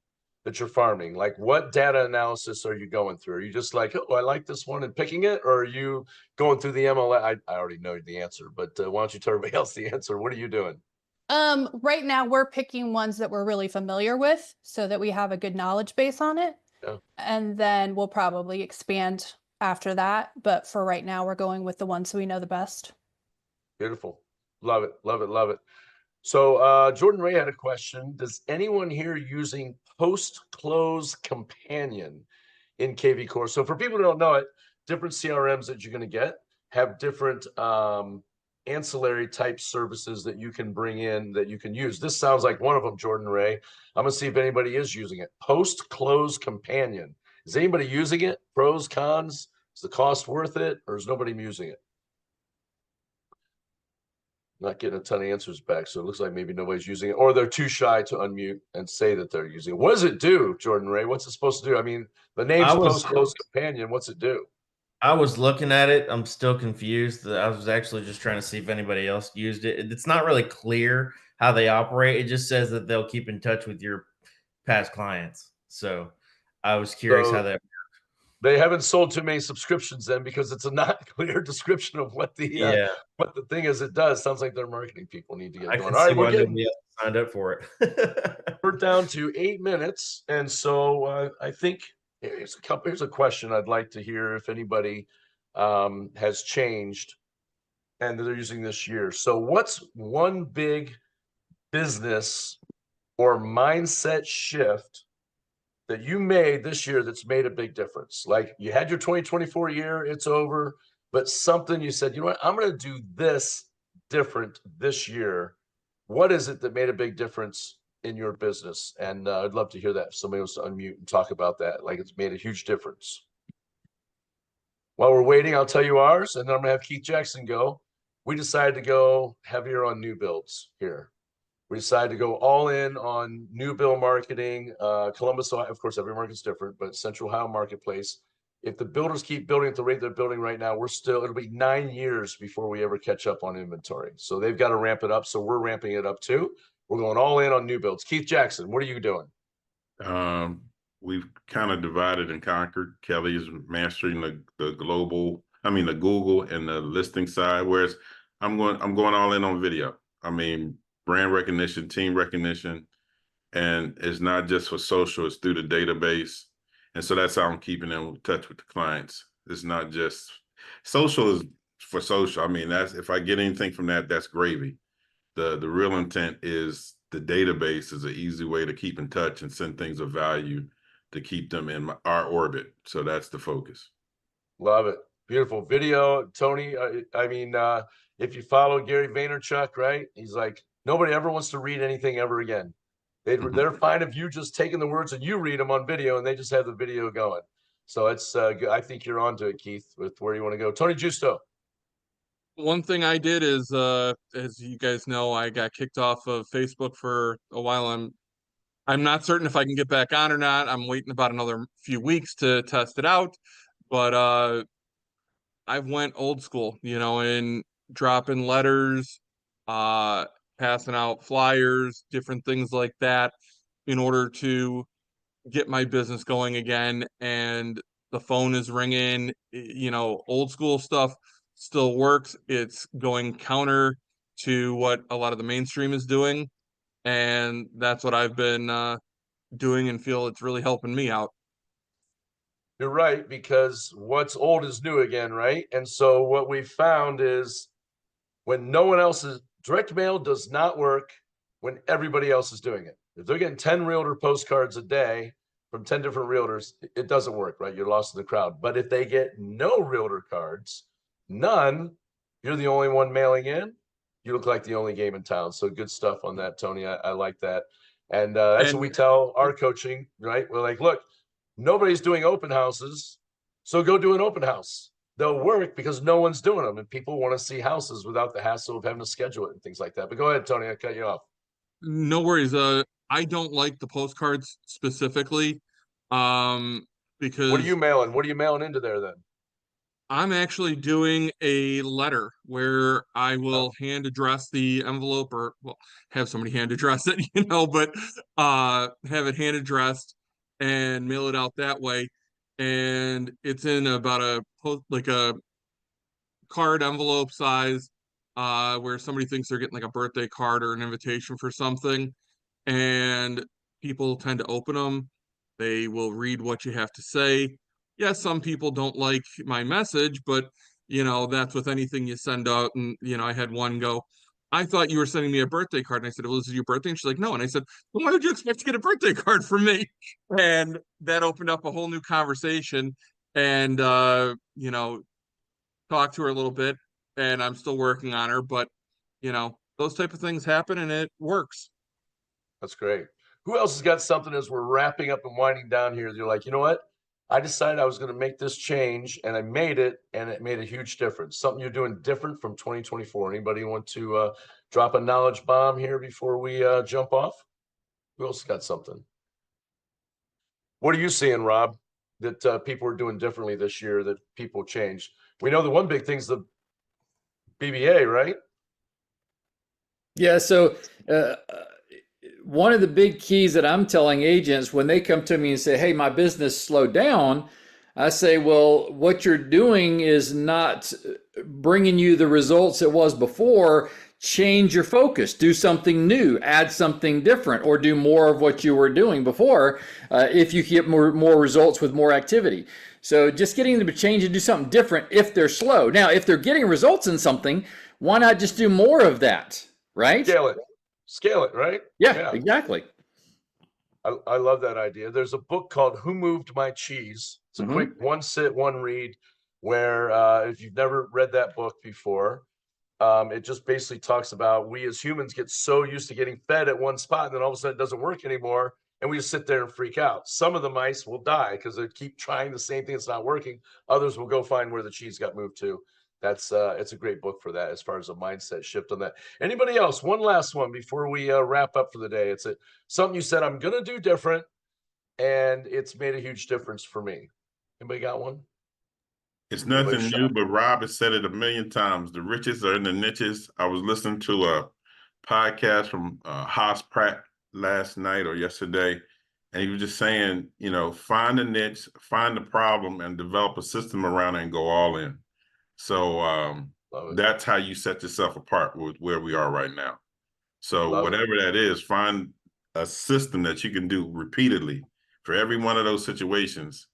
that you're farming? Like, what data analysis are you going through? Are you just like, oh, I like this one and picking it? Or are you going through the MLS? I already know the answer, but why don't you tell everybody else the answer? What are you doing? Right now we're picking ones that we're really familiar with so that we have a good knowledge base on it. Yeah. And then we'll probably expand after that. But for right now, we're going with the ones we know the best. Beautiful. Love it. Love it. Love it. So Jordan Ray had a question. Does anyone here using post-close companion in KV Core? So for people who don't know it, different CRMs that you're going to get have different ancillary type services that you can bring in that you can use. This sounds like one of them, Jordan Ray. I'm going to see if anybody is using it. Post-close companion. Is anybody using it? Pros, cons? Is the cost worth it, or is nobody using it? Not getting a ton of answers back, so it looks like maybe nobody's using it, or they're too shy to unmute and say that they're using it. What does it do, Jordan Ray? What's it supposed to do? I mean, the name's post-close companion. What's it do? I was looking at it. I'm still confused. I was actually just trying to see if anybody else used it. It's not really clear how they operate. It just says that they'll keep in touch with your past clients. So I was curious how that. They haven't sold too many subscriptions then, because it's a not clear description of what the what the thing is. It does. Sounds like their marketing people need to get going. All right, we're getting signed up for it. We're down to 8 minutes, and so I think here's a question I'd like to hear if anybody has changed and they're using this year. So what's one big business or mindset shift that you made this year that's made a big difference? Like, you had your 2024 year, it's over, but something you said, you know what, I'm going to do this different this year. What is it that made a big difference in your business? And I'd love to hear that. If somebody wants to unmute and talk about that, like it's made a huge difference. While we're waiting, I'll tell you ours, and then I'm going to have Keith Jackson go. We decided to go heavier on new builds here. We decided to go all in on new build marketing. Columbus, of course, every market's different, but Central Ohio marketplace. If the builders keep building at the rate they're building right now, it'll be 9 years before we ever catch up on inventory. So they've got to ramp it up. So we're ramping it up too. We're going all in on new builds. Keith Jackson, what are you doing? We've kind of divided and conquered. Kelly is mastering the Google and the listing side, whereas I'm going all in on video. I mean, brand recognition, team recognition, and it's not just for social, it's through the database. And so that's how I'm keeping in touch with the clients. It's not just social is for social. I mean, that's, if I get anything from that, that's gravy. The real intent is the database is an easy way to keep in touch and send things of value to keep them in our orbit. So that's the focus. Love it. Beautiful video. Tony, if you follow Gary Vaynerchuk, right? He's like, nobody ever wants to read anything ever again. They're fine if you just taking the words and you read them on video and they just have the video going. So it's I think you're onto it, Keith, with where you want to go. Tony Giusto. One thing I did is, as you guys know, I got kicked off of Facebook for a while. I'm not certain if I can get back on or not. I'm waiting about another few weeks to test it out. But I went old school, and dropping letters, passing out flyers, different things like that in order to get my business going again. And the phone is ringing, old school stuff still works. It's going counter to what a lot of the mainstream is doing. And that's what I've been doing, and feel it's really helping me out. You're right, because what's old is new again, right? And so what we found is when no one else is, direct mail does not work when everybody else is doing it. If they're getting 10 realtor postcards a day from 10 different realtors, it doesn't work, right? You're lost in the crowd. But if they get no realtor cards, none, you're the only one mailing in, you look like the only game in town. So good stuff on that, Tony. I like that. And that's what we tell our coaching, right? We're like, look, nobody's doing open houses, so go do an open house. They'll work because no one's doing them, and people want to see houses without the hassle of having to schedule it and things like that. But go ahead, Tony, I cut you off. No worries. I don't like the postcards specifically, because what are you mailing? What are you mailing into there then? I'm actually doing a letter where I will hand address the envelope, or have somebody hand address it, but have it hand addressed and mail it out that way. And it's in about a card envelope size, where somebody thinks they're getting like a birthday card or an invitation for something, and people tend to open them. They will read what you have to say. Yes, some people don't like my message, but that's with anything you send out. And I had one go, I thought you were sending me a birthday card. And I said, well, this is your birthday? And she's like, no. And I said, well, why would you expect to get a birthday card from me? And that opened up a whole new conversation. And talked to her a little bit, and I'm still working on her, but those type of things happen and it works. That's great. Who else has got something as we're wrapping up and winding down here? You're like, you know what? I decided I was going to make this change, and I made it, and it made a huge difference. Something you're doing different from 2024. Anybody want to drop a knowledge bomb here before we jump off? Who else got something? What are you seeing, Rob, that people are doing differently this year, that people changed? We know the one big thing is the BBA, right? Yeah. So one of the big keys that I'm telling agents when they come to me and say, hey, my business slowed down, I say, well, what you're doing is not bringing you the results it was before. Change your focus, do something new, add something different, or do more of what you were doing before if you get more results with more activity. So just getting them to change and do something different if they're slow. Now, if they're getting results in something, why not just do more of that, right? Scale it, right? Yeah, exactly. I love that idea. There's a book called Who Moved My Cheese? It's a quick one sit, one read, where if you've never read that book before, it just basically talks about we as humans get so used to getting fed at one spot, and then all of a sudden it doesn't work anymore, and we just sit there and freak out. Some of the mice will die because they keep trying the same thing, it's not working. Others will go find where the cheese got moved to. That's it's a great book for that as far as a mindset shift on that. Anybody else? One last one before we wrap up for the day. It's something you said I'm gonna do different, and it's made a huge difference for me. Anybody got one? It's nothing new, but Rob has said it a million times. The riches are in the niches. I was listening to a podcast from Haas Pratt last night or yesterday, and he was just saying, find a niche, find the problem, and develop a system around it and go all in. So that's how you set yourself apart with where we are right now. So whatever that is, find a system that you can do repeatedly for every one of those situations.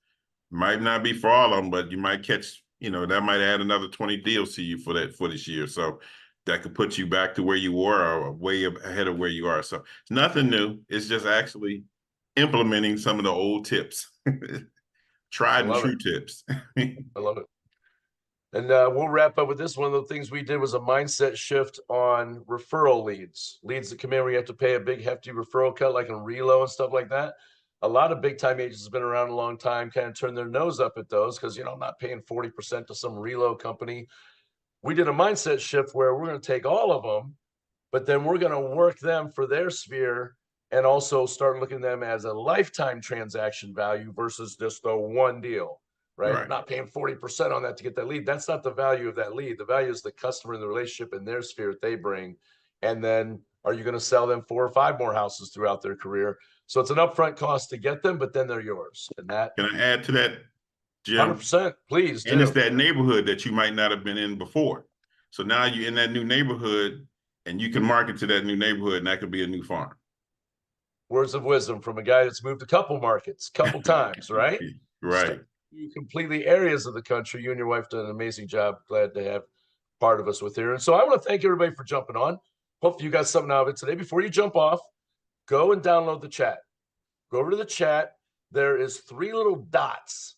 Might not be for all of them, but you might catch, that might add another 20 deals to you for this year. So that could put you back to where you were or way ahead of where you are. So it's nothing new. It's just actually implementing some of the old tips, tried and true tips. I love it. And we'll wrap up with this. One of the things we did was a mindset shift on referral leads that come in where you have to pay a big hefty referral cut, like in Relo and stuff like that. A lot of big time agents have been around a long time, kind of turn their nose up at those because, I'm not paying 40% to some Relo company. We did a mindset shift where we're going to take all of them, but then we're going to work them for their sphere and also start looking at them as a lifetime transaction value versus just a one deal. Right? I'm not paying 40% on that to get that lead. That's not the value of that lead. The value is the customer and the relationship and their sphere that they bring. And then are you going to sell them 4 or 5 more houses throughout their career? So it's an upfront cost to get them, but then they're yours. And that. Can I add to that, Jim? 100%, please do. And it's that neighborhood that you might not have been in before. So now you're in that new neighborhood and you can market to that new neighborhood, and that could be a new farm. Words of wisdom from a guy that's moved a couple markets, couple times, right? Right. Completely areas of the country. You and your wife did an amazing job. Glad to have part of us with here. And so I want to thank everybody for jumping on. Hopefully you got something out of it today. Before you jump off, go and download the chat. Go over to the chat. There is 3 little dots.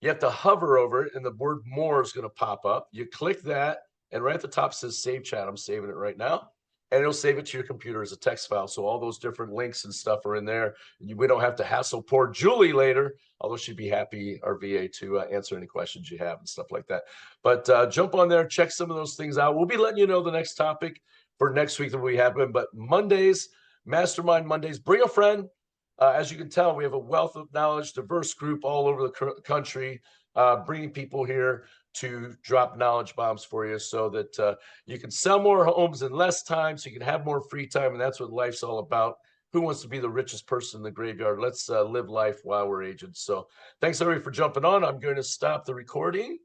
You have to hover over it, and the word more is going to pop up. You click that, and right at the top says save chat. I'm saving it right now. And it'll save it to your computer as a text file. So all those different links and stuff are in there. We don't have to hassle poor Julie later, although she'd be happy, our VA, to answer any questions you have and stuff like that. But jump on there, check some of those things out. We'll be letting you know the next topic for next week that we have. But Mondays, Mastermind Mondays, bring a friend. As you can tell, we have a wealth of knowledge, diverse group all over the country, bringing people here to drop knowledge bombs for you so that you can sell more homes in less time, so you can have more free time. And that's what life's all about. who wants to be the richest person in the graveyard? Let's live life while we're agents. So thanks everybody for jumping on. I'm going to stop the recording